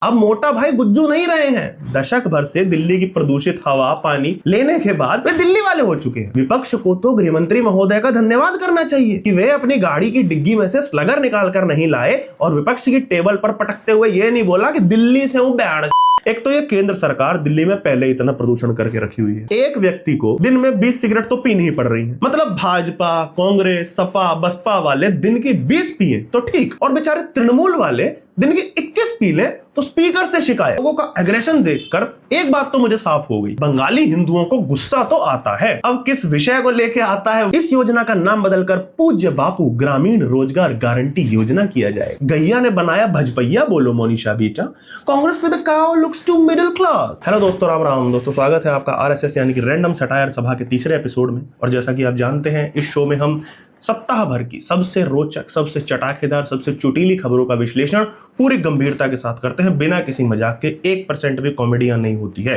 अब मोटा भाई गुज्जू नहीं रहे हैं। दशक भर से दिल्ली की प्रदूषित हवा पानी लेने के बाद वे दिल्ली वाले हो चुके हैं। विपक्ष को तो गृहमंत्री महोदय का धन्यवाद करना चाहिए कि वे अपनी गाड़ी की डिग्गी में से स्लगर निकाल कर नहीं लाए और विपक्ष की टेबल पर पटकते हुए ये नहीं बोला कि दिल्ली से हूं बैड। एक तो ये केंद्र सरकार दिल्ली में पहले इतना प्रदूषण करके रखी हुई है, एक व्यक्ति को दिन में 20 सिगरेट तो पीनी ही पड़ रही है। मतलब भाजपा कांग्रेस सपा बसपा वाले दिन की 20 पिए तो ठीक, और बेचारे तृणमूल वाले दिन की 21 पी ले तो स्पीकर से शिकायत। लोगों का एग्रेशन देखकर एक बात तो मुझे साफ हो गई, बंगाली हिंदुओं को गुस्सा तो आता है। अब किस विषय को लेके आता है, इस योजना का नाम बदलकर पूज्य बापू ग्रामीण रोजगार गारंटी योजना किया जाए। गैया ने बनाया भजपैया बोलो मोनिशा बेटा, Congress with the cow looks to middle class. Hello दोस्तों, राम राम दोस्तों, स्वागत है आपका आरएसएस यानी कि रैंडम सटायर सभा के तीसरे एपिसोड में। और जैसा कि आप जानते हैं, इस शो में हम सप्ताह भर की सबसे रोचक, सबसे चटाकेदार, सबसे चुटीली खबरों का विश्लेषण पूरी गंभीरता के साथ करते हैं, बिना किसी मजाक के। 1% भी कॉमेडी नहीं होती है।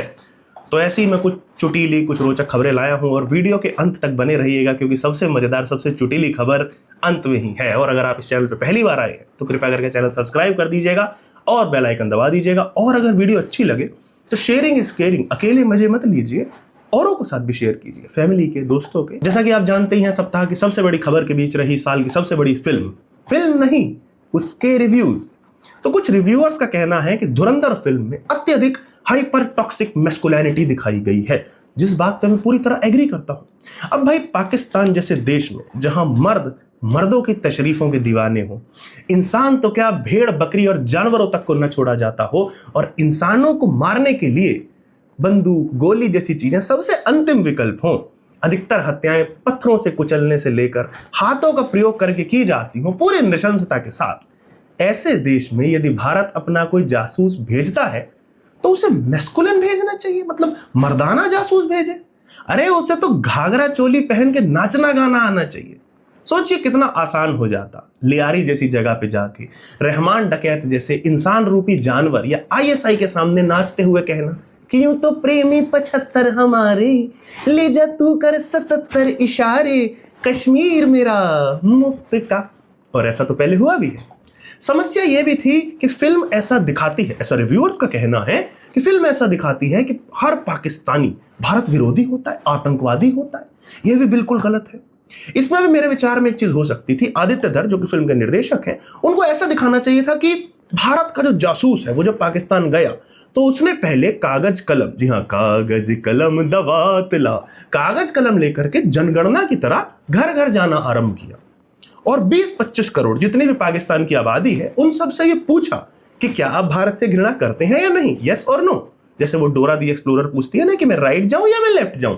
तो ऐसे ही मैं कुछ चुटीली कुछ रोचक खबरें लाया हूं और वीडियो के अंत तक बने रहिएगा, क्योंकि सबसे मजेदार सबसे चुटीली खबर अंत में ही है। और अगर आप इस चैनल पर पहली बार आए हैं तो कृपया करके चैनल सब्सक्राइब कर दीजिएगा और बेल आइकन दबा दीजिएगा। और अगर वीडियो अच्छी लगे तो शेयरिंग इज केयरिंग, अकेले मजे मत लीजिए, औरों के साथ भी शेयर कीजिए, फैमिली के, दोस्तों के। जैसा कि आप जानते ही हैं, सप्ताह की सबसे बड़ी खबर के बीच रही साल की सबसे बड़ी फिल्म नहीं, उसके रिव्यूज। तो कुछ रिव्यूअर्स का कहना है कि धुरंधर फिल्म में अत्यधिक हाइपर टॉक्सिक मैस्कुलिनिटी दिखाई गई है, जिस बात पर मैं पूरी तरह एग्री करता हूं। अब भाई, पाकिस्तान जैसे देश में जहां मर्दों की तशरीफों के दीवाने हो, इंसान तो क्या भेड़ बकरी और जानवरों तक को न छोड़ा जाता हो, और इंसानों को मारने के लिए बंदूक गोली जैसी चीजें सबसे अंतिम विकल्प हों, अधिकतर हत्याएं पत्थरों से कुचलने से लेकर हाथों का प्रयोग करके की जाती हों पूरी नृशंसता के साथ, ऐसे देश में यदि भारत अपना कोई जासूस भेजता है तो उसे मैस्कुलिन भेजना चाहिए, मतलब मर्दाना जासूस भेजे। अरे उसे तो घाघरा चोली पहन के नाचना गाना आना चाहिए। सोचिए कितना आसान हो जाता, लियारी जैसी जगह पे जाके रहमान डकैत जैसे इंसान रूपी जानवर या आईएसआई के सामने नाचते हुए कहना कि यूं तो प्रेमी 75 हमारे, ले जा तू कर 77 इशारे, कश्मीर मेरा मुफ्त का। और ऐसा तो पहले हुआ भी है। समस्या यह भी थी कि फिल्म ऐसा दिखाती है, ऐसा रिव्यूअर्स का कहना है कि फिल्म ऐसा दिखाती है कि हर पाकिस्तानी भारत विरोधी होता है, आतंकवादी होता है। यह भी बिल्कुल गलत है। इसमें भी मेरे विचार में एक चीज हो सकती थी। आदित्य धर जो कि फिल्म के निर्देशक हैं, उनको ऐसा दिखाना चाहिए था कि भारत का जो जासूस है वो जब पाकिस्तान गया तो उसने पहले कागज कलम, जी हाँ, कागज कलम दवातला, कागज कलम लेकर के जनगणना की तरह घर घर जाना आरंभ किया और 20-25 करोड़ जितनी भी पाकिस्तान की आबादी है उन सब से ये पूछा कि क्या आप भारत से घृणा करते हैं या नहीं, यस और नो। जैसे वो डोरा दी एक्सप्लोरर पूछती है ना कि मैं राइट जाऊं या मैं लेफ्ट जाऊं,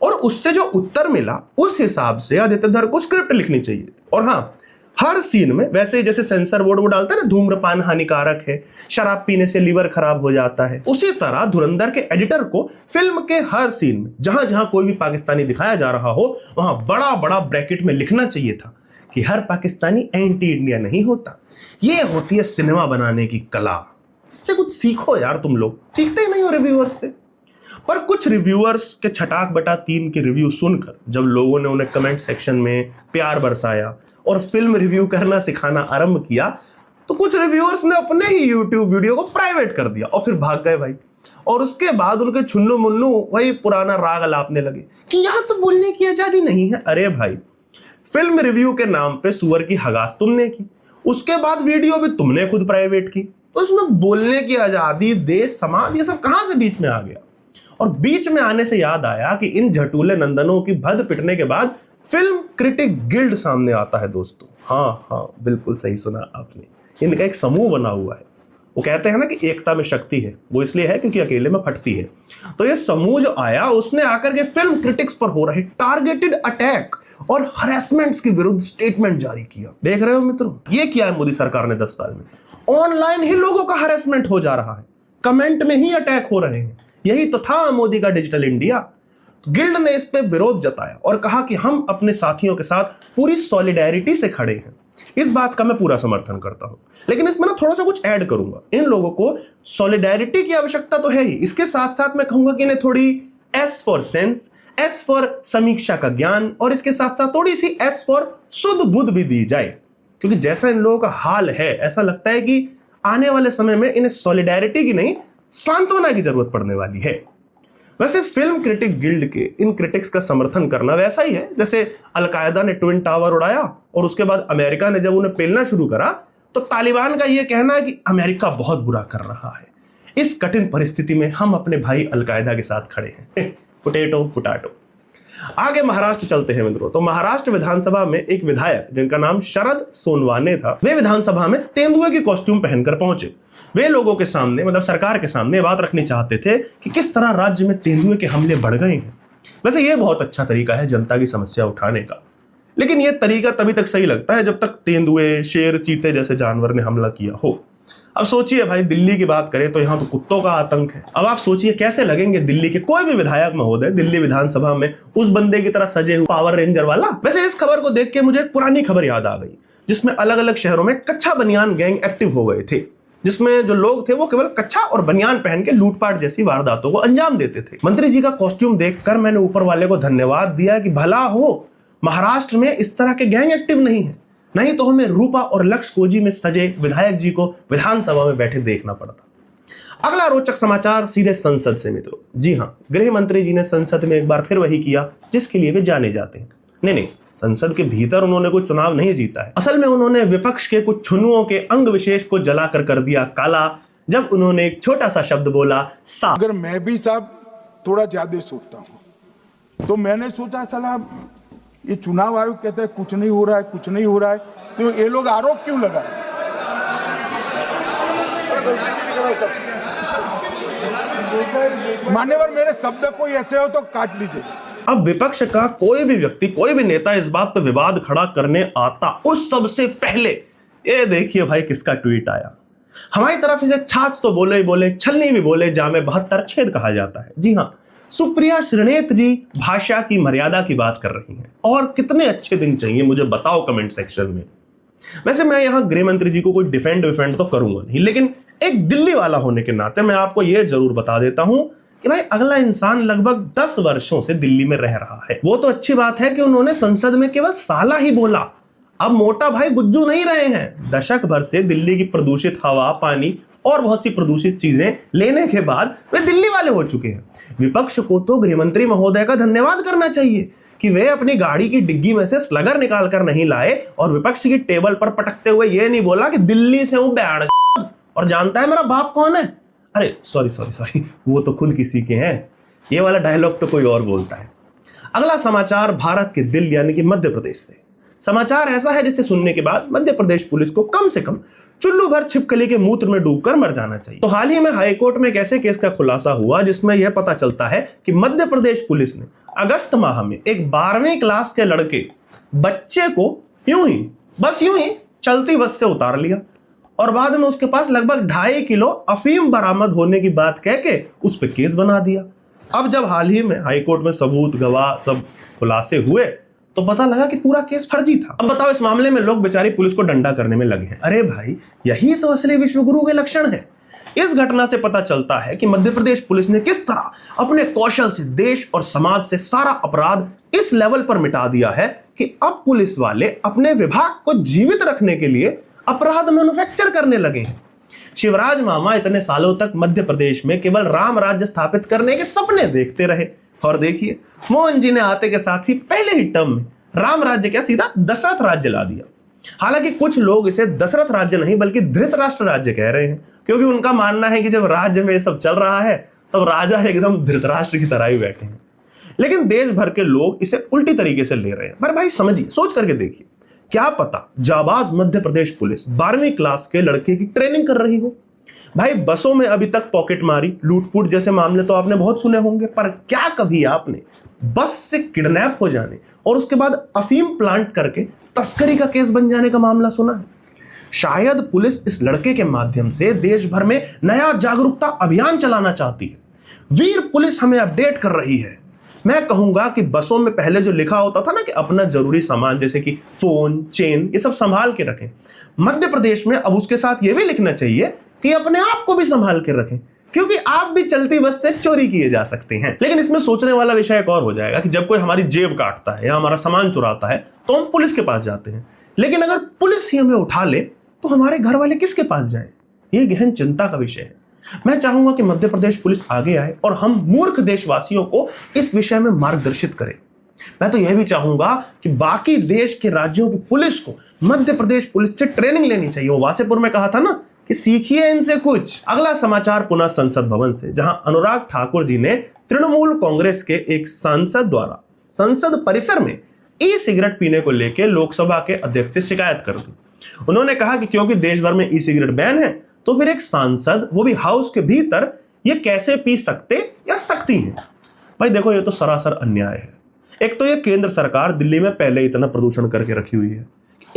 और उससे जो उत्तर मिला उस हिसाब से आदित्य धर को स्क्रिप्ट लिखनी चाहिए। और हाँ, हर सीन में वैसे जैसे सेंसर बोर्ड वो डालता है ना, धूम्रपान हानिकारक है, शराब पीने से लीवर खराब हो जाता है, उसी तरह धुरंधर के एडिटर को फिल्म के हर सीन में जहां जहां कोई भी पाकिस्तानी दिखाया जा रहा हो वहां बड़ा बड़ा ब्रैकेट में लिखना चाहिए था कि हर पाकिस्तानी एंटी इंडिया नहीं होता। ये होती है सिनेमा बनाने की कला। इससे कुछ सीखो यार, तुम लोग सीखते ही नहीं हो रिव्यूअर्स से। पर कुछ रिव्यूअर्स के छटाक बटा 3 के रिव्यू सुनकर जब लोगों ने उन्हें कमेंट सेक्शन में प्यार बरसाया और फिल्म रिव्यू करना सिखाना आरंभ किया, तो कुछ रिव्यूअर्स ने अपने ही यूट्यूब वीडियो को प्राइवेट कर दिया और फिर भाग गए भाई। और उसके बाद उनके छुन्नू मुन्नू वही पुराना राग अलापने लगे कि यहां तो बोलने की आजादी नहीं है। अरे भाई, फिल्म रिव्यू के नाम पे सुअर की हगास तुमने की, उसके बाद वीडियो भी तुमने खुद प्राइवेट की, तो इसमें बोलने की आजादी, देश, समाज, ये सब कहां से बीच में आ गया। और बीच में आने से याद आया कि इन झटूले नंदनों की भद पिटने के बाद फिल्म क्रिटिक गिल्ड सामने आता है दोस्तों। हाँ, बिल्कुल सही सुना आपने। इनका एक समूह बना हुआ है। वो कहते हैं ना कि एकता में शक्ति है, वो इसलिए है क्योंकि अकेले में फटती है। तो ये समूह जो आया उसने आकर के फिल्म क्रिटिक्स पर हो रहे टारगेटेड अटैक और हरेसमेंट्स के विरुद्ध स्टेटमेंट जारी किया। देख रहे हो मित्रों, ये किया है मोदी सरकार ने 10 साल में। ऑनलाइन ही लोगों का हरेसमेंट हो जा रहा है, कमेंट में ही अटैक हो रहे हैं। यही तो था मोदी का डिजिटल इंडिया। गिल्ड ने इस पे विरोध जताया और कहा कि हम अपने साथियों के साथ पूरी सॉलिडेरिटी से खड़े हैं। इस बात का मैं पूरा समर्थन करता हूं, लेकिन इसमें ना थोड़ा सा कुछ ऐड करूंगा। इन लोगों को सॉलिडेरिटी की आवश्यकता तो है ही, इसके साथ साथ मैं कहूंगा कि इन्हें थोड़ी S for sense, S for समीक्षा का ज्ञान, और इसके साथ साथ थोड़ी सी एस फॉर सुध बुध भी दी जाए। क्योंकि जैसा इन लोगों का हाल है, ऐसा लगता है कि आने वाले समय में इन्हें सॉलिडेरिटी की नहीं, सांत्वना की जरूरत पड़ने वाली है। वैसे फिल्म क्रिटिक गिल्ड के इन क्रिटिक्स का समर्थन करना वैसा ही है जैसे अलकायदा ने ट्विन टावर उड़ाया और उसके बाद अमेरिका ने जब उन्हें पेलना शुरू करा तो तालिबान का यह कहना है कि अमेरिका बहुत बुरा कर रहा है। इस कठिन परिस्थिति में हम अपने भाई अलकायदा के साथ खड़े हैं। Potato potato. आगे महाराष्ट्र चलते हैं मित्रों। तो महाराष्ट्र विधानसभा में एक विधायक जिनका नाम शरद सोनवाने था, वे विधानसभा में तेंदुए की कॉस्ट्यूम पहनकर पहुंचे। वे लोगों के सामने मतलब सरकार के सामने बात रखनी चाहते थे कि किस तरह राज्य में तेंदुए के हमले बढ़ गए हैं। वैसे ये बहुत अच्छा तरीका है जनता की समस्या उठाने का, लेकिन यह तरीका तभी तक सही लगता है जब तक तेंदुए, शेर, चीते जैसे जानवर ने हमला किया हो। अब सोचिए भाई, दिल्ली की बात करें तो यहां तो कुत्तों का आतंक है। अब आप सोचिए कैसे लगेंगे दिल्ली के कोई भी विधायक महोदय दिल्ली विधानसभा में उस बंदे की तरह सजे हुए पावर रेंजर वाला। वैसे इस खबर को देख के मुझे एक पुरानी खबर याद आ गई जिसमें अलग अलग शहरों में कच्चा बनियान गैंग एक्टिव हो गए थे, जिसमें जो लोग थे वो केवल कच्चा और बनियान पहन के लूटपाट जैसी वारदातों को अंजाम देते थे। मंत्री जी का कॉस्ट्यूम देखकर मैंने ऊपर वाले को धन्यवाद दिया कि भला हो महाराष्ट्र में इस तरह के गैंग एक्टिव नहीं है, नहीं तो हमें रूपा और लक्ष्य कोजी में सजे विधायक जी को विधानसभा में बैठे देखना पड़ता। अगला रोचक समाचार सीधे संसद से मित्रों। जी हां, गृह मंत्री जी ने संसद में एक बार फिर वही किया जिसके लिए वे जाने जाते हैं। नहीं, संसद के भीतर उन्होंने कोई चुनाव नहीं जीता है। असल में उन्होंने विपक्ष के कुछ छुनुओं के अंग विशेष को जलाकर कर दिया काला जब उन्होंने एक छोटा सा शब्द बोला, सा। अगर मैं भी साहब थोड़ा ज्यादा सोचता हूं तो मैंने सोचा साला ये चुनाव आयोग कहता है कुछ नहीं हो रहा है, कुछ नहीं हो रहा है, तो ये लोग आरोप क्यों लगा? मान्यवर, मेरे शब्द कोई ऐसे हो तो काट दीजिए। अब विपक्ष का कोई भी व्यक्ति, कोई भी नेता इस बात पर विवाद खड़ा करने आता उस सबसे पहले ये देखिए भाई किसका ट्वीट आया। हमारी तरफ इसे छाछ तो बोले ही बोले, छलनी भी बोले, जामे 72 छेद कहा जाता है। जी हाँ, सुप्रिया श्रीनेत जी भाषा की मर्यादा की बात कर रही हैं। और कितने अच्छे दिन चाहिए मुझे बताओ कमेंट सेक्शन में। वैसे मैं यहां गृह मंत्री जी को कोई डिफेंड तो करूंगा नहीं, लेकिन एक दिल्ली वाला होने के नाते मैं आपको यह जरूर बता देता हूं कि भाई अगला इंसान लगभग 10 वर्षों से दिल्ली में रह रहा है। वो तो अच्छी बात है कि उन्होंने संसद में केवल साला ही बोला। अब मोटा भाई गुज्जू नहीं रहे हैं। दशक भर से दिल्ली की प्रदूषित हवा, पानी और बहुत सी प्रदूषित चीजें लेने के बाद वे दिल्ली वाले हो चुके हैं। विपक्ष को तो गृहमंत्री महोदय का धन्यवाद करना चाहिए कि वे अपनी गाड़ी की डिग्गी में से स्लगर निकाल कर नहीं लाए और विपक्ष की टेबल पर पटकते हुए ये नहीं बोला कि दिल्ली से हूं बैड और जानता है मेरा बाप कौन है। अरे सॉरी, वो तो खुद किसी के हैं। ये वाला डायलॉग तो कोई और बोलता है। अगला समाचार भारत के दिल यानी कि मध्य प्रदेश से। समाचार ऐसा है जिसे सुनने के बाद मध्य प्रदेश पुलिस को कम से कम चुल्लू भर छिपकली के मूत्र में डूबकर मर जाना चाहिए। तो हाल ही में हाईकोर्ट में एक ऐसे केस का खुलासा हुआ जिसमें यह पता चलता है कि मध्य प्रदेश पुलिस ने अगस्त माह में एक 12वीं क्लास के लड़के बच्चे को यूं ही चलती बस से उतार लिया और बाद में उसके पास लगभग 2.5 किलो अफीम बरामद होने की बात कह के उस पर केस बना दिया। अब जब हाल ही में हाईकोर्ट में सबूत, गवाह सब खुलासे हुए तो पता लगा कि पूरा केस फर्जी था। अब बताओ इस मामले में लोग बेचारी पुलिस को डंडा करने में लगे हैं। अरे भाई, यही तो असली विश्वगुरु के लक्षण है। इस घटना से पता चलता है कि मध्य प्रदेश पुलिस ने किस तरह अपने कौशल से देश और समाज से सारा अपराध इस लेवल पर मिटा दिया है कि अब पुलिस वाले अपने विभाग को जीवित रखने के लिए अपराध मैन्युफैक्चर करने लगे हैं। शिवराज मामा इतने सालों तक मध्य प्रदेश में केवल राम राज्य स्थापित करने के सपने देखते रहे और देखिए मोहन जी ने आते के साथ ही पहले ही टर्म में राम राज्य क्या सीधा दशरथ राज्य ला दिया। हालांकि कुछ लोग इसे दशरथ राज्य नहीं बल्कि धृतराष्ट्र राज्य कह रहे हैं, क्योंकि उनका मानना है कि जब राज्य में ये सब चल रहा है तब राजा एकदम धृतराष्ट्र की तरह ही बैठे हैं। लेकिन देश भर के लोग इसे उल्टी तरीके से ले रहे हैं। पर भाई समझिए, सोच करके देखिए, क्या पता जाबाज मध्य प्रदेश पुलिस 12वीं क्लास के लड़के की ट्रेनिंग कर रही हो। भाई बसों में अभी तक पॉकेट मारी, लूटपूट जैसे मामले तो आपने बहुत सुने होंगे, पर क्या कभी आपने बस से किडनैप हो जाने और उसके बाद अफीम प्लांट करके तस्करी का केस बन जाने का मामला सुना है? शायद पुलिस इस लड़के के माध्यम से देश भर में नया जागरूकता अभियान चलाना चाहती है। वीर पुलिस हमें अपडेट कर रही है। मैं कहूंगा कि बसों में पहले जो लिखा होता था ना कि अपना जरूरी सामान जैसे कि फोन, चेन, ये सब संभाल के रखें, मध्य प्रदेश में अब उसके साथ ये भी लिखना चाहिए कि अपने आप को भी संभाल के रखें, क्योंकि आप भी चलती बस से चोरी किए जा सकते हैं। लेकिन इसमें सोचने वाला विषय एक और हो जाएगा कि जब कोई हमारी जेब काटता है या हमारा सामान चुराता है तो हम पुलिस के पास जाते हैं, लेकिन अगर पुलिस ही हमें उठा ले तो हमारे घर वाले किसके पास जाएं? ये गहन चिंता का विषय है। मैं चाहूंगा कि मध्य प्रदेश पुलिस आगे आए और हम मूर्ख देशवासियों को इस विषय में मार्गदर्शित करें। मैं तो यह भी चाहूंगा कि बाकी देश के राज्यों की पुलिस को मध्य प्रदेश पुलिस से ट्रेनिंग लेनी चाहिए। वो वासेपुर में कहा था ना कि सीखिए इनसे कुछ। अगला समाचार पुनः संसद भवन से, जहां अनुराग ठाकुर जी ने तृणमूल कांग्रेस के एक सांसद द्वारा संसद परिसर में ई सिगरेट पीने को लेकर लोकसभा के अध्यक्ष से शिकायत कर दी। उन्होंने कहा कि क्योंकि देश भर में ई सिगरेट बैन है तो फिर एक सांसद, वो भी हाउस के भीतर, ये कैसे पी सकते या सकती हैं। भाई देखो, ये तो सरासर अन्याय है। एक तो ये केंद्र सरकार दिल्ली में पहले इतना प्रदूषण करके रखी हुई है,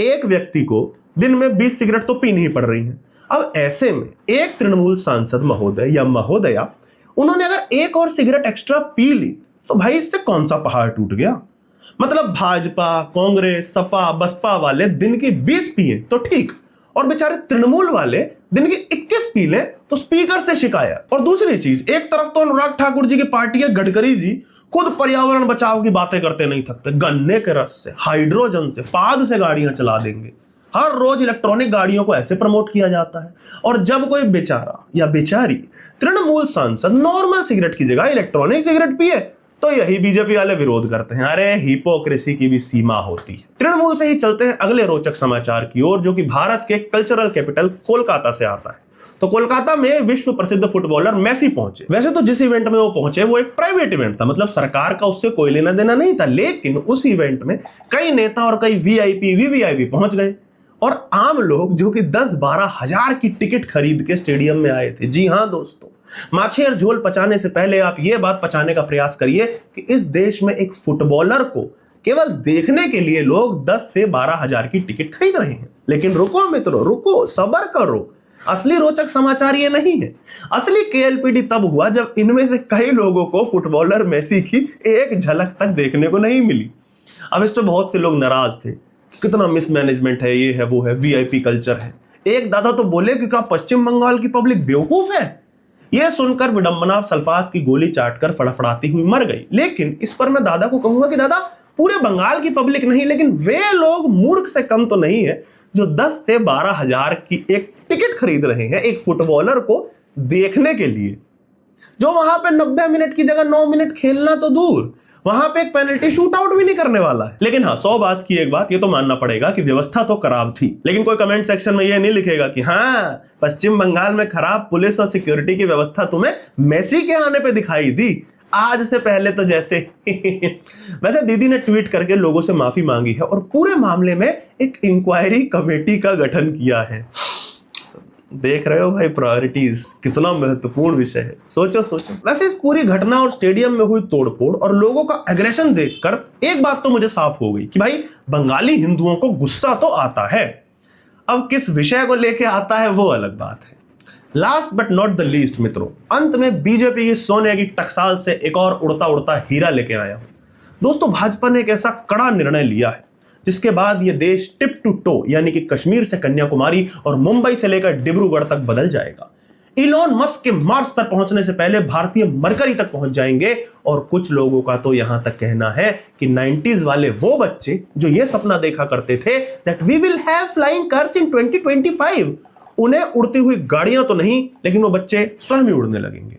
एक व्यक्ति को दिन में 20 सिगरेट तो पीनी ही पड़ रही है। अब ऐसे में एक तृणमूल सांसद महोदय या महोदया, उन्होंने अगर एक और सिगरेट एक्स्ट्रा पी ली तो भाई इससे कौन सा पहाड़ टूट गया। मतलब भाजपा, कांग्रेस, सपा, बसपा वाले दिन की 20 पिए तो ठीक, और बेचारे तृणमूल वाले दिन की 21 पी लें तो स्पीकर से शिकायत। और दूसरी चीज, एक तरफ तो अनुराग ठाकुर जी की पार्टी है गडकरी जी, खुद पर्यावरण बचाव की बातें करते नहीं थकते। गन्ने के रस से, हाइड्रोजन से, पाद से गाड़ियां चला देंगे। हर रोज इलेक्ट्रॉनिक गाड़ियों को ऐसे प्रमोट किया जाता है। और जब कोई बेचारा या बेचारी तृणमूल सांसद नॉर्मल सिगरेट की जगह इलेक्ट्रॉनिक सिगरेट पिए तो यही बीजेपी वाले विरोध करते हैं। अरे हिपोक्रेसी की भी सीमा होती है। तृणमूल से ही चलते हैं अगले रोचक समाचार की ओर, जो कि भारत के कल्चरल कैपिटल कोलकाता से आता है। तो कोलकाता में विश्व प्रसिद्ध फुटबॉलर मेसी पहुंचे। वैसे तो जिस इवेंट में वो पहुंचे वो एक प्राइवेट इवेंट था, मतलब सरकार का उससे कोई लेना देना नहीं था, लेकिन उस इवेंट में कई नेता और कई वीआईपी, वीवीआईपी पहुंच गए और आम लोग जो कि 10-12 हजार की टिकट खरीद के स्टेडियम में आए थे। जी हां दोस्तों, माछी और झोल पचाने से पहले आप ये बात पचाने का प्रयास करिए कि इस देश में एक फुटबॉलर को केवल देखने के लिए लोग 10 से 12 हजार की टिकट खरीद रहे हैं। लेकिन रुको मित्रों, रुको, सब्र करो। असली रोचक समाचार ये नहीं है। असली केएलपीडी तब हुआ जब इनमें से कई लोगों को फुटबॉलर मेसी की एक झलक तक देखने को नहीं मिली। अब इस पे बहुत से लोग नाराज थे, कितना मिसमैनेजमेंट है, ये है, वो है, वीआईपी कल्चर है। एक दादा तो बोले कि क्या पश्चिम बंगाल की पब्लिक बेवकूफ है। यह सुनकर विडंबना सल्फास की गोली चाटकर फड़फड़ाती हुई मर गई। लेकिन इस पर मैं दादा को कहूंगा कि दादा, पूरे बंगाल की पब्लिक नहीं, लेकिन वे लोग मूर्ख से कम तो नहीं है जो 10 से 12 हजार की एक टिकट खरीद रहे हैं एक फुटबॉलर को देखने के लिए, जो वहां पे 90 मिनट की जगह 9 मिनट खेलना तो दूर, वहां पे एक पेनल्टी शूट आउट भी नहीं करने वाला है। लेकिन हाँ, 100 बात की एक बात, ये तो मानना पड़ेगा कि व्यवस्था तो खराब थी। लेकिन कोई कमेंट सेक्शन में ये नहीं लिखेगा कि हाँ, पश्चिम बंगाल में खराब पुलिस और सिक्योरिटी की व्यवस्था तुम्हें मेसी के आने पे दिखाई दी। आज से पहले तो जैसे वैसे दीदी ने ट्वीट करके लोगों से माफी मांगी है और पूरे मामले में एक इंक्वायरी कमेटी का गठन किया है। देख रहे हो भाई, प्रायोरिटीज कितना महत्वपूर्ण विषय है। सोचो सोचो। वैसे इस पूरी घटना और स्टेडियम में हुई तोड़फोड़ और लोगों का एग्रेशन देखकर एक बात तो मुझे साफ हो गई कि भाई बंगाली हिंदुओं को गुस्सा तो आता है। अब किस विषय को लेके आता है वो अलग बात है। Last but not the least मित्रों, अंत में बीजेपी की सोने की टकसाल से एक और उड़ता उड़ता हीरा लेके आया हूं। दोस्तों, भाजपा ने एक ऐसा कड़ा निर्णय लिया है जिसके बाद यह देश टिप टू टो, यानी कि कश्मीर से कन्याकुमारी और मुंबई से लेकर डिब्रूगढ़ तक बदल जाएगा। इलॉन मस्क के मार्स पर पहुंचने से पहले भारतीय मरकरी तक पहुंच जाएंगे। और कुछ लोगों का तो यहां तक कहना है कि 90s वाले वो बच्चे जो ये सपना देखा करते थे that we will have flying cars in 2025, उन्हें उड़ती हुई गाड़ियां तो नहीं, लेकिन वो बच्चे स्वयं ही उड़ने लगेंगे।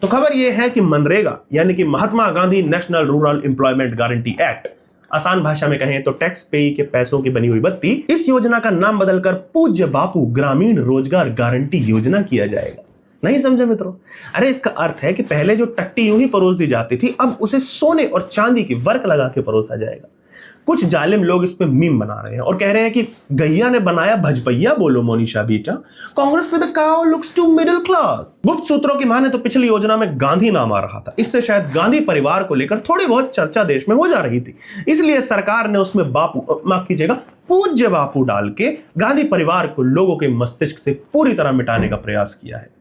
तो खबर यह है कि मनरेगा, यानी कि Mahatma Gandhi national rural employment guarantee act, आसान भाषा में कहें तो टैक्स पेई के पैसों की बनी हुई बत्ती, इस योजना का नाम बदलकर पूज्य बापू ग्रामीण रोजगार गारंटी योजना किया जाएगा। नहीं समझे मित्रों? अरे इसका अर्थ है कि पहले जो टट्टी यूं ही परोस दी जाती थी, अब उसे सोने और चांदी की वर्क लगा के परोसा जाएगा। कुछ जालिम लोग इस पे मीम बना रहे हैं और कह रहे हैं कि गैया ने बनाया भजपैया, बोलो मोनिशा बेटा, कांग्रेस में the cow looks to middle class. गुप्त सूत्रों की माने तो पिछली योजना में गांधी नाम आ रहा था। इससे शायद गांधी परिवार को लेकर थोड़ी बहुत चर्चा देश में हो जा रही थी, इसलिए सरकार ने उसमें बापू, माफ कीजिएगा, पूज्य बापू डाल के गांधी परिवार को लोगों के मस्तिष्क से पूरी तरह मिटाने का प्रयास किया है।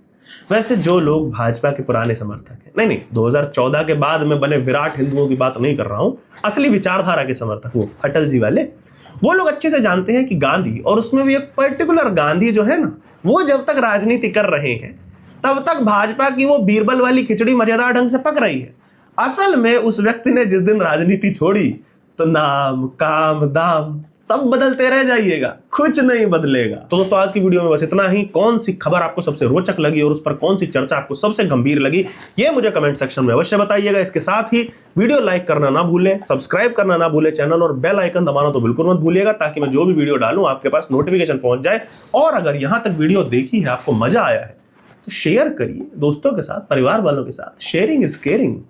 वैसे जो लोग भाजपा के पुराने समर्थक हैं, नहीं 2014 के बाद में बने विराट हिंदुओं की बात नहीं कर रहा हूं, असली विचारधारा के समर्थक, वो अटल जी वाले, वो लोग अच्छे से जानते हैं कि गांधी, और उसमें भी एक पर्टिकुलर गांधी जो है ना, वो जब तक राजनीति कर रहे हैं तब तक भाजपा की वो बीरबल वाली खिचड़ी मजेदार ढंग से पक रही है। असल में उस व्यक्ति ने जिस दिन राजनीति छोड़ी तो नाम, काम, दाम सब बदलते रह जाइएगा, कुछ नहीं बदलेगा। तो दोस्तों आज की वीडियो में बस इतना ही। कौन सी खबर आपको सबसे रोचक लगी और उस पर कौन सी चर्चा आपको सबसे गंभीर लगी, ये मुझे कमेंट सेक्शन में अवश्य बताइएगा। इसके साथ ही वीडियो लाइक करना ना भूलें, सब्सक्राइब करना ना भूलें चैनल, और बेल आइकन दबाना तो बिल्कुल मत भूलिएगा, ताकि मैं जो भी वीडियो डालूं आपके पास नोटिफिकेशन पहुंच जाए। और अगर यहां तक वीडियो देखी है, आपको मजा आया है, तो शेयर करिए दोस्तों के साथ, परिवार वालों के साथ। Sharing is caring.